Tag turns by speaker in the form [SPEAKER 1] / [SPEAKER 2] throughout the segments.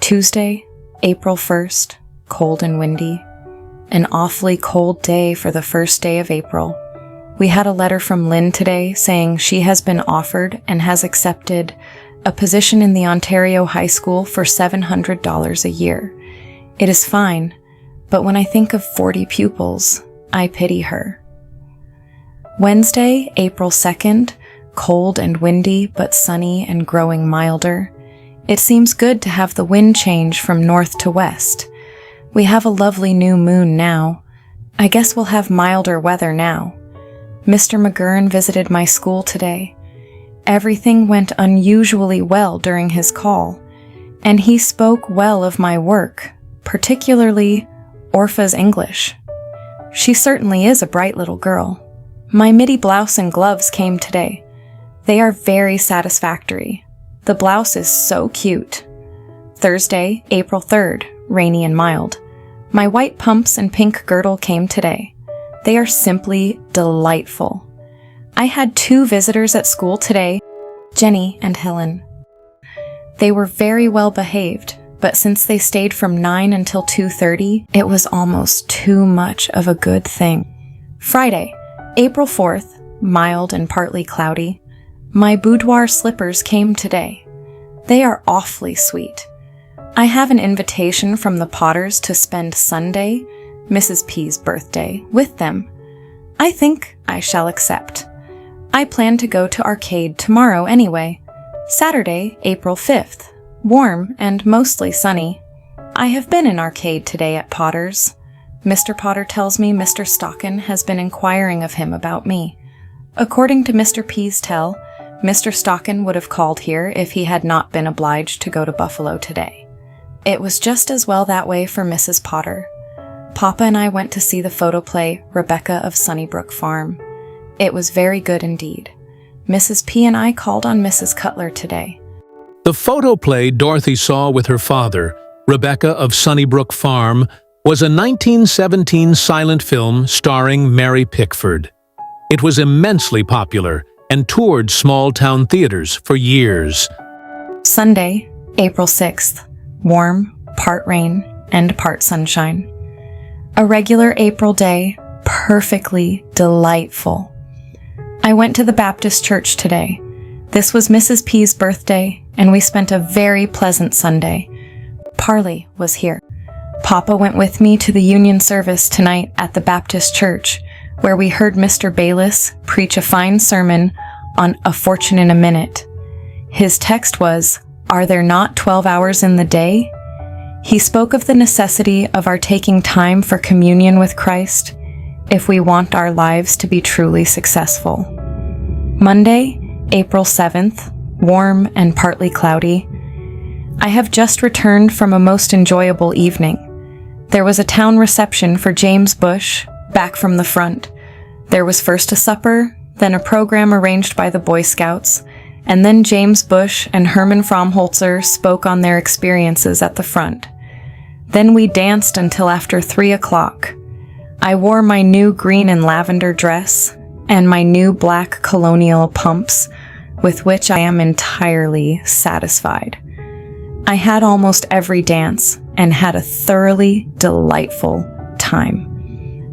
[SPEAKER 1] Tuesday, April 1st, cold and windy. An awfully cold day for the first day of April. We had a letter from Lynn today saying she has been offered and has accepted a position in the Ontario High School for $700 a year. It is fine, but when I think of 40 pupils, I pity her. Wednesday, April 2nd, cold and windy, but sunny and growing milder. It seems good to have the wind change from north to west. We have a lovely new moon now. I guess we'll have milder weather now. Mr. McGurn visited my school today. Everything went unusually well during his call, and he spoke well of my work, particularly Orpha's English. She certainly is a bright little girl. My midi blouse and gloves came today. They are very satisfactory. The blouse is so cute. Thursday, April 3rd, rainy and mild. My white pumps and pink girdle came today. They are simply delightful. I had 2 visitors at school today, Jenny and Helen. They were very well behaved, but since they stayed from 9 until 2:30, it was almost too much of a good thing. Friday, April 4th, mild and partly cloudy. My boudoir slippers came today. They are awfully sweet. I have an invitation from the Potters to spend Sunday, Mrs. P's birthday, with them. I think I shall accept. I plan to go to arcade tomorrow anyway. Saturday, April 5th, warm and mostly sunny. I have been in arcade today at Potter's. Mr. Potter tells me Mr. Stockin has been inquiring of him about me. According to Mr. P's tell, Mr. Stockin would have called here if he had not been obliged to go to Buffalo today. It was just as well that way for Mrs. Potter. Papa and I went to see the photoplay Rebecca of Sunnybrook Farm. It was very good indeed. Mrs. P and I called on Mrs. Cutler today.
[SPEAKER 2] The photoplay Dorothy saw with her father, Rebecca of Sunnybrook Farm, was a 1917 silent film starring Mary Pickford. It was immensely popular and toured small-town theaters for years.
[SPEAKER 1] Sunday, April 6th, warm, part rain, and part sunshine. A regular April day, perfectly delightful. I went to the Baptist church today. This was Mrs. P's birthday, and we spent a very pleasant Sunday. Parley was here. Papa went with me to the union service tonight at the Baptist church, where we heard Mr. Bayless preach a fine sermon on A Fortune in a Minute. His text was, "Are there not 12 hours in the day?" He spoke of the necessity of our taking time for communion with Christ if we want our lives to be truly successful. Monday, April 7th, warm and partly cloudy. I have just returned from a most enjoyable evening. There was a town reception for James Bush, back from the front. There was first a supper, then a program arranged by the Boy Scouts, and then James Bush and Herman Fromholzer spoke on their experiences at the front. Then we danced until after 3 o'clock. I wore my new green and lavender dress and my new black colonial pumps, with which I am entirely satisfied. I had almost every dance and had a thoroughly delightful time.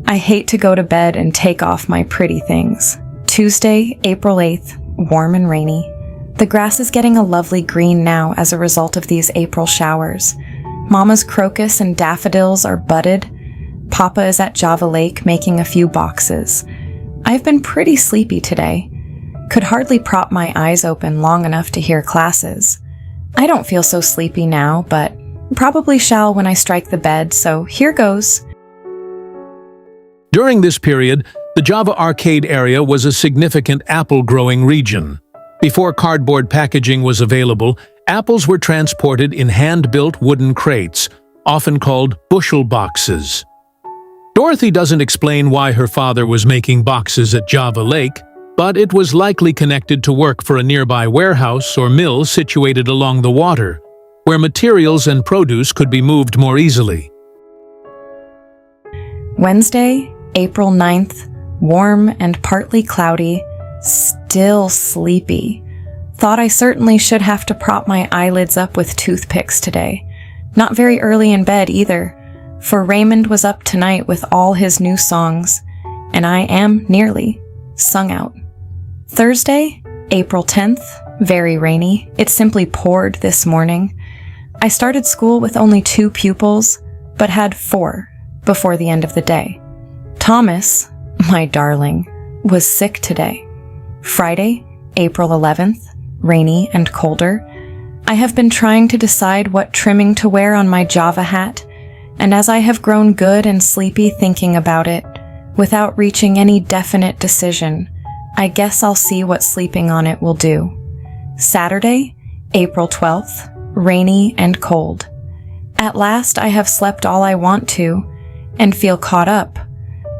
[SPEAKER 1] I hate to go to bed and take off my pretty things. Tuesday, April 8th, warm and rainy. The grass is getting a lovely green now as a result of these April showers. Mama's crocus and daffodils are budded. Papa is at Java Lake making a few boxes. I've been pretty sleepy today. Could hardly prop my eyes open long enough to hear classes. I don't feel so sleepy now, but probably shall when I strike the bed, so here goes.
[SPEAKER 2] During this period, the Java Arcade area was a significant apple-growing region. Before cardboard packaging was available, apples were transported in hand-built wooden crates, often called bushel boxes. Dorothy doesn't explain why her father was making boxes at Java Lake, but it was likely connected to work for a nearby warehouse or mill situated along the water, where materials and produce could be moved more easily.
[SPEAKER 1] Wednesday, April 9th, warm and partly cloudy, still sleepy. Thought I certainly should have to prop my eyelids up with toothpicks today. Not very early in bed either, for Raymond was up tonight with all his new songs, and I am nearly sung out. Thursday, April 10th, very rainy. It simply poured this morning. I started school with only 2 pupils, but had 4 before the end of the day. Thomas, my darling, was sick today. Friday, April 11th, rainy and colder. I have been trying to decide what trimming to wear on my Java hat, and as I have grown good and sleepy thinking about it, without reaching any definite decision, I guess I'll see what sleeping on it will do. Saturday, April 12th, rainy and cold. At last I have slept all I want to, and feel caught up.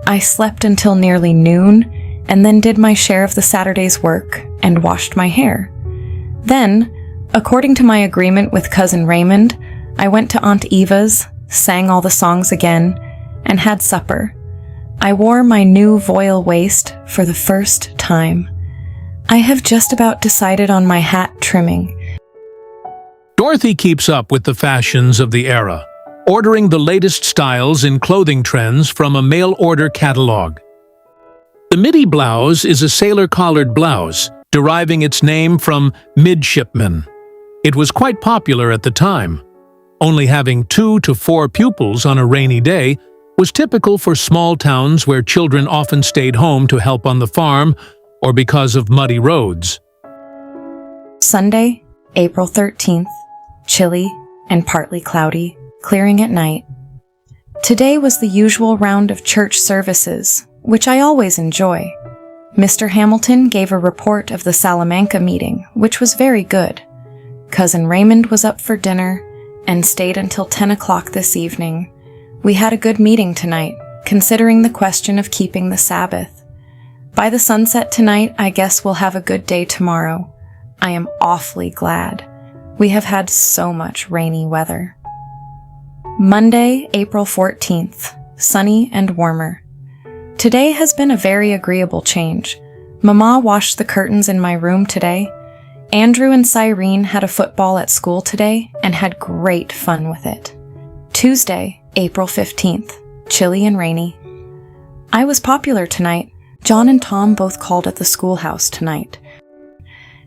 [SPEAKER 1] I slept until nearly noon, and then did my share of the Saturday's work and washed my hair. Then, according to my agreement with Cousin Raymond, I went to Aunt Eva's, sang all the songs again, and had supper. I wore my new voile waist for the first time. I have just about decided on my hat trimming.
[SPEAKER 2] Dorothy keeps up with the fashions of the era, ordering the latest styles in clothing trends from a mail-order catalog. The midi blouse is a sailor-collared blouse, deriving its name from midshipman. It was quite popular at the time. Only having 2 to 4 pupils on a rainy day was typical for small towns where children often stayed home to help on the farm or because of muddy roads.
[SPEAKER 1] Sunday, April 13th, chilly and partly cloudy, clearing at night. Today was the usual round of church services, which I always enjoy. Mr. Hamilton gave a report of the Salamanca meeting, which was very good. Cousin Raymond was up for dinner and stayed until 10 o'clock this evening. We had a good meeting tonight, considering the question of keeping the Sabbath. By the sunset tonight, I guess we'll have a good day tomorrow. I am awfully glad. We have had so much rainy weather. Monday, April 14th, sunny and warmer. Today has been a very agreeable change. Mama washed the curtains in my room today. Andrew and Cyrene had a football at school today and had great fun with it. Tuesday, April 15th, chilly and rainy. I was popular tonight. John and Tom both called at the schoolhouse tonight.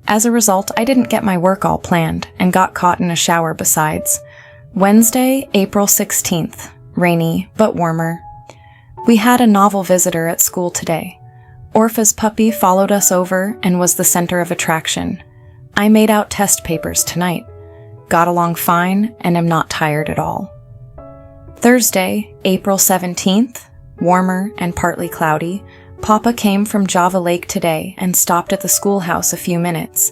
[SPEAKER 1] As a result, I didn't get my work all planned and got caught in a shower besides. Wednesday, April 16th, rainy but warmer. We had a novel visitor at school today. Orpha's puppy followed us over and was the center of attraction. I made out test papers tonight. Got along fine and am not tired at all. Thursday, April 17th, warmer and partly cloudy. Papa came from Java Lake today and stopped at the schoolhouse a few minutes.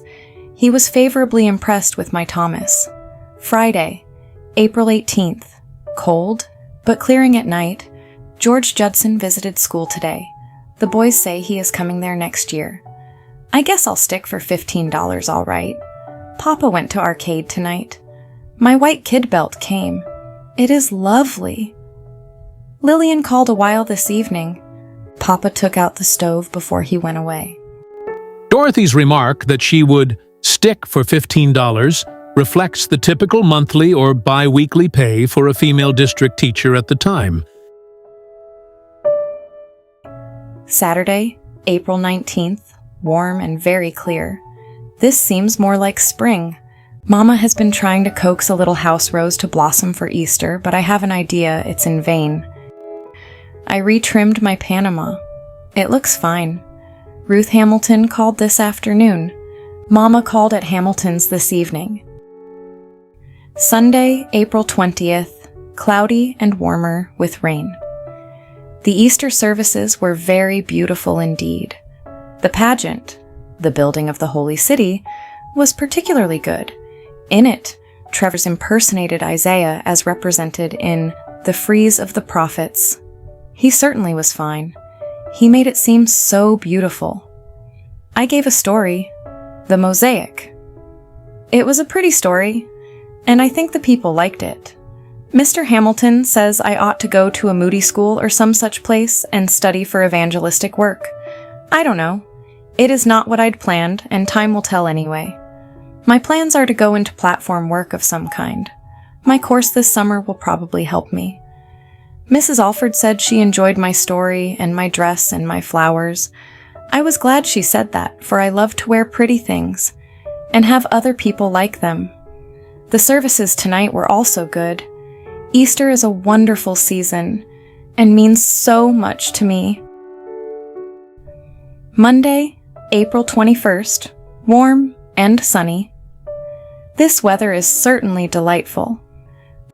[SPEAKER 1] He was favorably impressed with my Thomas. Friday, April 18th, cold, but clearing at night. George Judson visited school today. The boys say he is coming there next year. I guess I'll stick for $15 all right. Papa went to arcade tonight. My white kid belt came. It is lovely. Lillian called a while this evening. Papa took out the stove before he went away.
[SPEAKER 2] Dorothy's remark that she would stick for $15 reflects the typical monthly or bi-weekly pay for a female district teacher at the time.
[SPEAKER 1] Saturday, April 19th, warm and very clear. This seems more like spring. Mama has been trying to coax a little house rose to blossom for Easter, but I have an idea it's in vain. I retrimmed my Panama. It looks fine. Ruth Hamilton called this afternoon. Mama called at Hamilton's this evening. Sunday, April 20th, cloudy and warmer with rain. The Easter services were very beautiful indeed. The pageant, the building of the Holy City, was particularly good. In it, Travers impersonated Isaiah as represented in The Frieze of the Prophets. He certainly was fine. He made it seem so beautiful. I gave a story, The Mosaic. It was a pretty story, and I think the people liked it. Mr. Hamilton says I ought to go to a Moody school or some such place and study for evangelistic work. I don't know. It is not what I'd planned, and time will tell anyway. My plans are to go into platform work of some kind. My course this summer will probably help me. Mrs. Alford said she enjoyed my story and my dress and my flowers. I was glad she said that, for I love to wear pretty things and have other people like them. The services tonight were also good. Easter is a wonderful season and means so much to me. Monday, April 21st, warm and sunny. This weather is certainly delightful.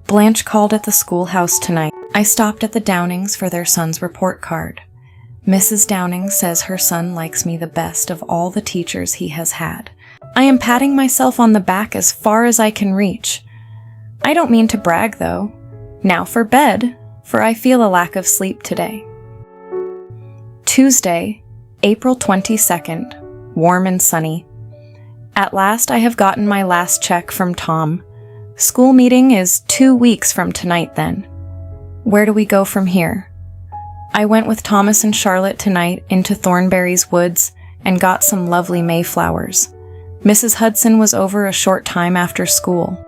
[SPEAKER 1] Blanche called at the schoolhouse tonight. I stopped at the Downings for their son's report card. Mrs. Downing says her son likes me the best of all the teachers he has had. I am patting myself on the back as far as I can reach. I don't mean to brag, though. Now for bed, for I feel a lack of sleep today. Tuesday, April 22nd, warm and sunny. At last I have gotten my last check from Tom. School meeting is 2 weeks from tonight then. Where do we go from here? I went with Thomas and Charlotte tonight into Thornberry's woods and got some lovely mayflowers. Mrs. Hudson was over a short time after school.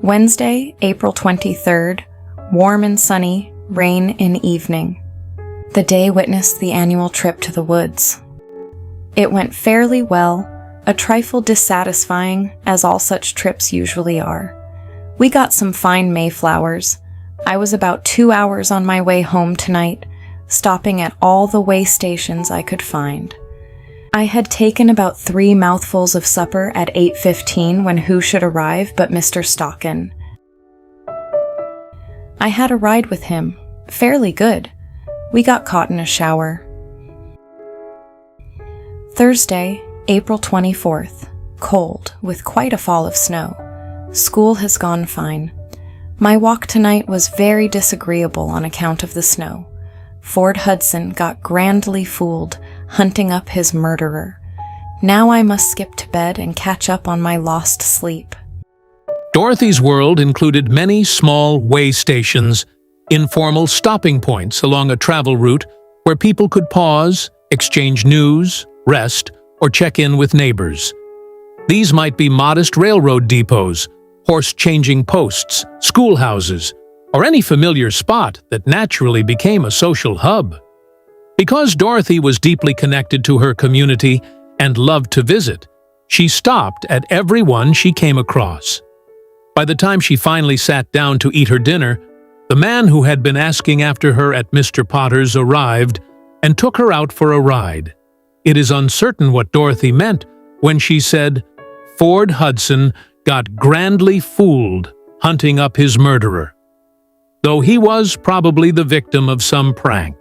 [SPEAKER 1] Wednesday, April 23rd, warm and sunny, rain in evening. The day witnessed the annual trip to the woods. It went fairly well, a trifle dissatisfying, as all such trips usually are. We got some fine mayflowers. I was about 2 hours on my way home tonight, stopping at all the way stations I could find. I had taken about 3 mouthfuls of supper at 8:15 when who should arrive but Mr. Stockin. I had a ride with him, fairly good. We got caught in a shower. Thursday, April 24th, cold, with quite a fall of snow. School has gone fine. My walk tonight was very disagreeable on account of the snow. Ford Hudson got grandly fooled, hunting up his murderer. Now I must skip to bed and catch up on my lost sleep.
[SPEAKER 2] Dorothy's world included many small way stations, informal stopping points along a travel route where people could pause, exchange news, rest, or check in with neighbors. These might be modest railroad depots, horse-changing posts, schoolhouses, or any familiar spot that naturally became a social hub. Because Dorothy was deeply connected to her community and loved to visit, she stopped at every one she came across. By the time she finally sat down to eat her dinner, the man who had been asking after her at Mr. Potter's arrived and took her out for a ride. It is uncertain what Dorothy meant when she said, "Ford Hudson got grandly fooled hunting up his murderer," though he was probably the victim of some prank.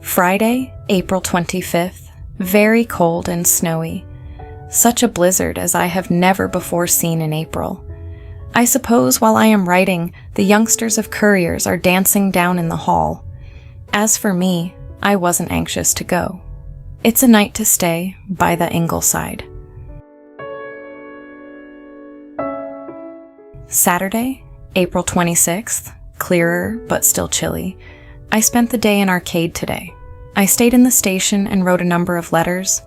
[SPEAKER 1] Friday, April 25th, very cold and snowy. Such a blizzard as I have never before seen in April. I suppose while I am writing, the youngsters of Couriers are dancing down in the hall. As for me, I wasn't anxious to go. It's a night to stay by the Ingleside. Saturday, April 26th, clearer but still chilly. I spent the day in arcade today. I stayed in the station and wrote a number of letters.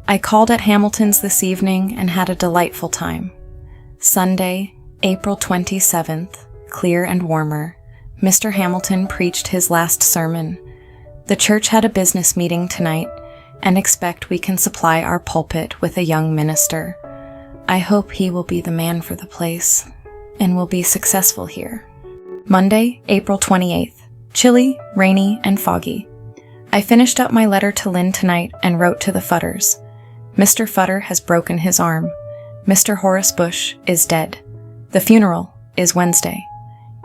[SPEAKER 1] I called at Hamilton's this evening and had a delightful time. Sunday, April 27th, clear and warmer. Mr. Hamilton preached his last sermon. The church had a business meeting tonight and expect we can supply our pulpit with a young minister. I hope he will be the man for the place and will be successful here. Monday, April 28th, chilly, rainy, and foggy. I finished up my letter to Lynn tonight and wrote to the Futters. Mr. Futter has broken his arm. Mr. Horace Bush is dead. The funeral is Wednesday.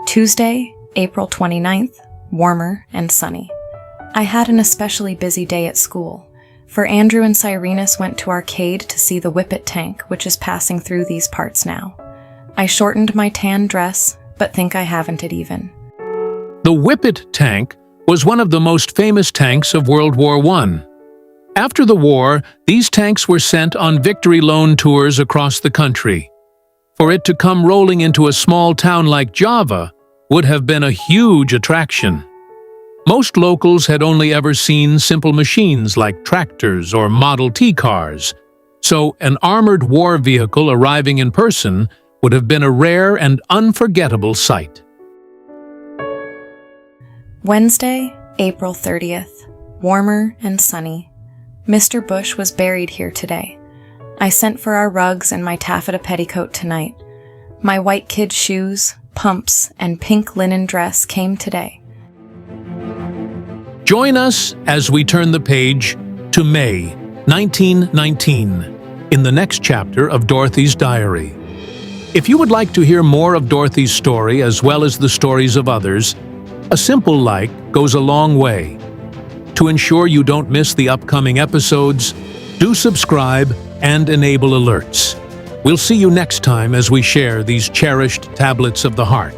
[SPEAKER 1] Tuesday, April 29th, warmer and sunny. I had an especially busy day at school, for Andrew and Cyrenus went to arcade to see the Whippet tank, which is passing through these parts now. I shortened my tan dress, but think I haven't it even.
[SPEAKER 2] The Whippet tank was one of the most famous tanks of World War I. After the war, these tanks were sent on victory loan tours across the country. For it to come rolling into a small town like Java would have been a huge attraction. Most locals had only ever seen simple machines like tractors or Model T cars, So an armored war vehicle arriving in person would have been a rare and unforgettable sight.
[SPEAKER 1] Wednesday, April 30th. Warmer and sunny. Mr. Bush was buried here today. I sent for our rugs and my taffeta petticoat tonight. My white kid shoes, pumps, and pink linen dress came today.
[SPEAKER 2] Join us as we turn the page to May 1919 in the next chapter of Dorothy's diary. If you would like to hear more of Dorothy's story as well as the stories of others, a simple like goes a long way. To ensure you don't miss the upcoming episodes, do subscribe and enable alerts. We'll see you next time as we share these cherished tablets of the heart.